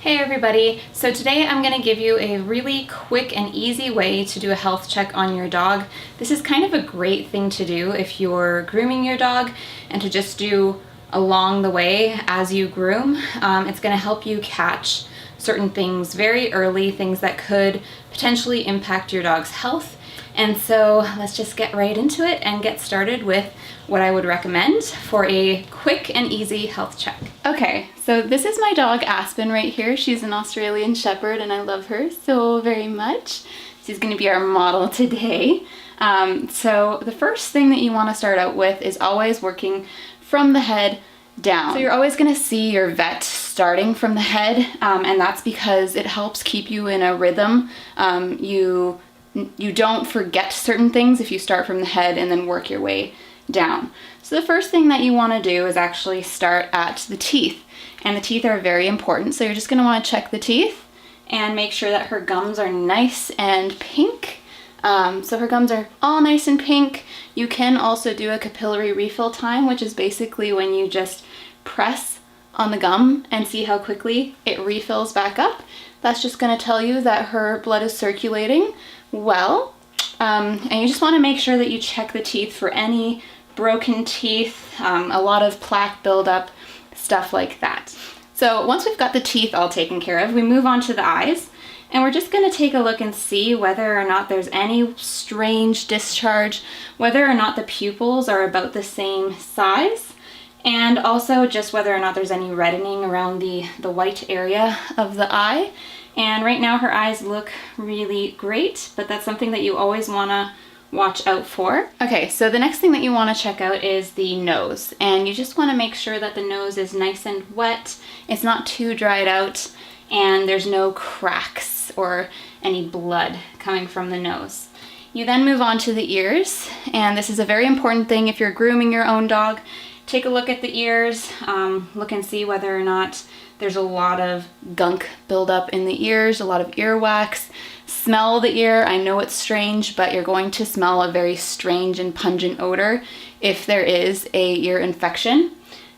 Hey everybody, so today I'm going to give you a really quick and easy way to do a health check on your dog. This is kind of a great thing to do if you're grooming your dog and to just do along the way as you groom. It's going to help you catch certain things very early, things that could potentially impact your dog's health. And so let's just get right into it and get started with what I would recommend for a quick and easy health check. Okay, so this is my dog Aspen right here. She's an Australian Shepherd and I love her so very much. She's going to be our model today. So the first thing that you want to start out with is always working from the head down. So you're always going to see your vet starting from the head, and that's because it helps keep you in a rhythm. You don't forget certain things if you start from the head and then work your way down. So the first thing that you want to do is actually start at the teeth, and the teeth are very important. So you're just going to want to check the teeth and make sure that her gums are nice and pink. So her gums are all nice and pink. You can also do a capillary refill time, which is basically when you just press on the gum and see how quickly it refills back up. That's just going to tell you that her blood is circulating well. And you just want to make sure that you check the teeth for any broken teeth, a lot of plaque buildup, stuff like that. So once we've got the teeth all taken care of, we move on to the eyes, and we're just going to take a look and see whether or not there's any strange discharge, whether or not the pupils are about the same size, and also just whether or not there's any reddening around the white area of the eye. And right now her eyes look really great, but that's something that you always want to watch out for. Okay, so the next thing that you want to check out is the nose, and you just want to make sure that the nose is nice and wet, it's not too dried out, and there's no cracks or any blood coming from the nose. You then move on to the ears, and this is a very important thing if you're grooming your own dog. Take a look at the ears, look and see whether or not there's a lot of gunk buildup in the ears, a lot of earwax. Smell the ear. I know it's strange, but you're going to smell a very strange and pungent odor if there is a ear infection.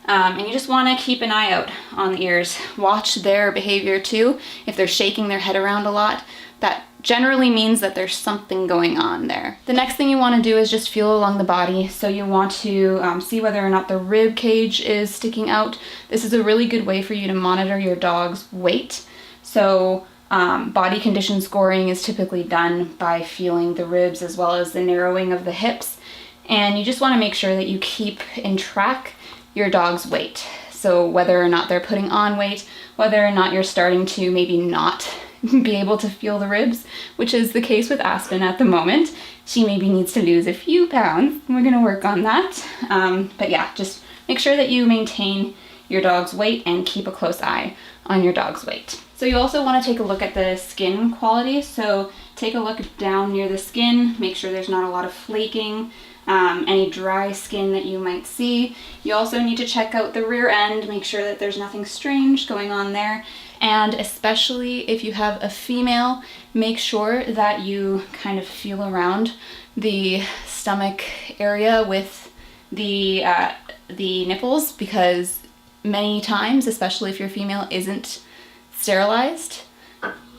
And you just want to keep an eye out on the ears. Watch their behavior too. If they're shaking their head around a lot, that generally means that there's something going on there. The next thing you want to do is just feel along the body. So you want to see whether or not the rib cage is sticking out. This is a really good way for you to monitor your dog's weight. So body condition scoring is typically done by feeling the ribs as well as the narrowing of the hips. And you just want to make sure that you keep in track your dog's weight. So whether or not they're putting on weight, whether or not you're starting to maybe not be able to feel the ribs, which is the case with Aspen at the moment. She maybe needs to lose a few pounds. We're going to work on that. But yeah, just make sure that you maintain your dog's weight and keep a close eye on your dog's weight. So you also want to take a look at the skin quality. So take a look down near the skin, make sure there's not a lot of flaking, any dry skin that you might see. You also need to check out the rear end, make sure that there's nothing strange going on there. And especially if you have a female, make sure that you kind of feel around the stomach area with the nipples, because many times, especially if your female isn't sterilized,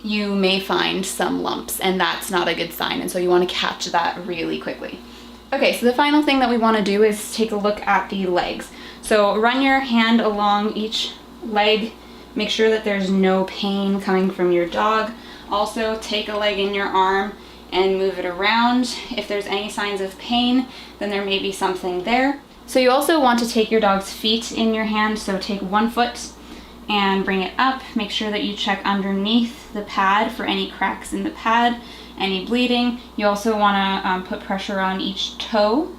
you may find some lumps, and that's not a good sign, and so you want to catch that really quickly. Okay, so the final thing that we want to do is take a look at the legs. So run your hand along each leg, make sure that there's no pain coming from your dog. Also take a leg in your arm and move it around. If there's any signs of pain, then there may be something there. So you also want to take your dog's feet in your hand, so take one foot and bring it up. Make sure that you check underneath the pad for any cracks in the pad, any bleeding. You also want to put pressure on each toe,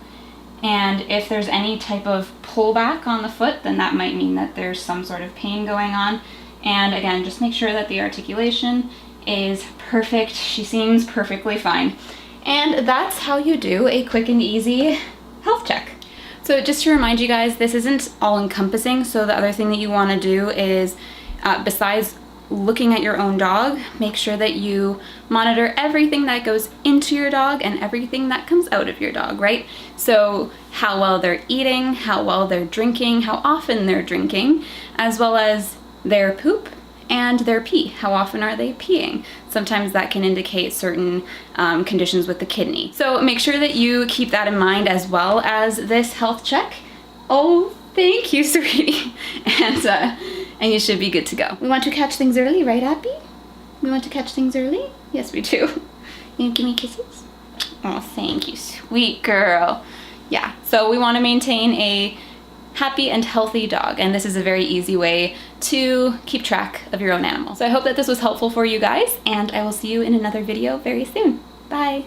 and if there's any type of pullback on the foot, then that might mean that there's some sort of pain going on. And again, just make sure that the articulation is perfect. She seems perfectly fine. And that's how you do a quick and easy health check. So just to remind you guys, this isn't all encompassing. So the other thing that you want to do is, besides looking at your own dog, make sure that you monitor everything that goes into your dog and everything that comes out of your dog, right? So how well they're eating, how well they're drinking, how often they're drinking, as well as their poop and their pee. How often are they peeing? Sometimes that can indicate certain conditions with the kidney. So make sure that you keep that in mind as well as this health check. Oh, thank you, sweetie. And you should be good to go. We want to catch things early, right, Abby? We want to catch things early? Yes, we do. You give me kisses? Oh, thank you, sweet girl. Yeah, so we want to maintain a happy and healthy dog, and this is a very easy way to keep track of your own animal. So I hope that this was helpful for you guys, and I will see you in another video very soon. Bye.